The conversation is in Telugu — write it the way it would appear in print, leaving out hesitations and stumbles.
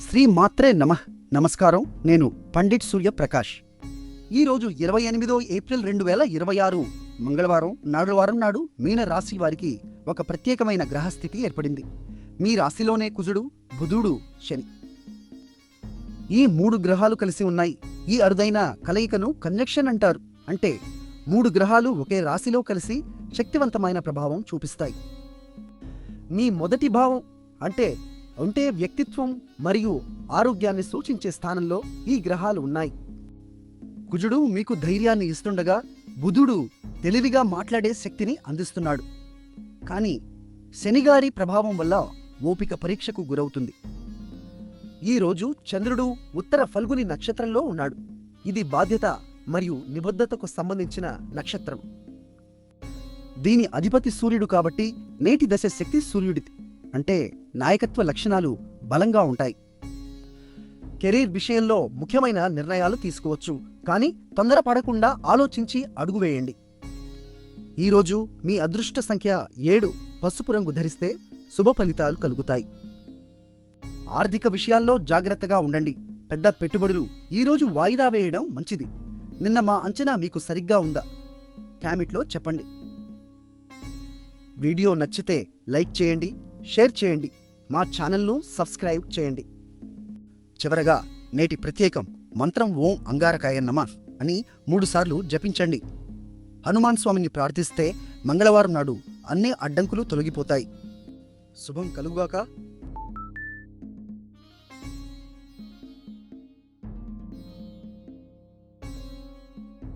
శ్రీ మాత్రే నమః. నమస్కారం. నేను పండిట్ సూర్య ప్రకాష్. ఈరోజు 28 ఏప్రిల్ 2026 మంగళవారం నాడు మీన రాశి వారికి ఒక ప్రత్యేకమైన గ్రహస్థితి ఏర్పడింది. మీ రాశిలోనే కుజుడు, బుధుడు, శని ఈ 3 గ్రహాలు కలిసి ఉన్నాయి. ఈ అరుదైన కలయికను కంజంక్షన్ అంటారు. అంటే 3 గ్రహాలు ఒకే రాశిలో కలిసి శక్తివంతమైన ప్రభావం చూపిస్తాయి. మీ మొదటి భావం అంటే వ్యక్తిత్వం మరియు ఆరోగ్యాన్ని సూచించే స్థానంలో ఈ గ్రహాలు ఉన్నాయి. కుజుడు మీకు ధైర్యాన్ని ఇస్తుండగా, బుధుడు తెలివిగా మాట్లాడే శక్తిని అందిస్తున్నాడు. కానీ శనిగారి ప్రభావం వల్ల ఓపిక పరీక్షకు గురవుతుంది. ఈరోజు చంద్రుడు ఉత్తర ఫల్గుని నక్షత్రంలో ఉన్నాడు. ఇది బాధ్యత మరియు నిబద్ధతకు సంబంధించిన నక్షత్రం. దీని అధిపతి సూర్యుడు కాబట్టి నేటి దశ శక్తి సూర్యుడిది. అంటే నాయకత్వ లక్షణాలు బలంగా ఉంటాయి. కెరీర్ విషయంలో ముఖ్యమైన నిర్ణయాలు తీసుకోవచ్చు, కానీ తొందరపడకుండా ఆలోచించి అడుగు వేయండి. ఈరోజు మీ అదృష్ట సంఖ్య 7. పసుపు రంగు ధరిస్తే శుభ ఫలితాలు కలుగుతాయి. ఆర్థిక విషయాల్లో జాగ్రత్తగా ఉండండి. పెద్ద పెట్టుబడులు ఈరోజు వాయిదా వేయడం మంచిది. నిన్న మా అంచనా మీకు సరిగ్గా ఉందా? కామెంట్లో చెప్పండి. వీడియో నచ్చితే లైక్ చేయండి, షేర్ చేయండి, మా ఛానల్ను సబ్స్క్రైబ్ చేయండి. చివరగా నేటి ప్రత్యేకం మంత్రం ఓం అంగారకాయ నమః అని 3 సార్లు జపించండి. హనుమాన్ స్వామిని ప్రార్థిస్తే మంగళవారం నాడు అన్ని అడ్డంకులు తొలగిపోతాయి. శుభం కలుగుగాక.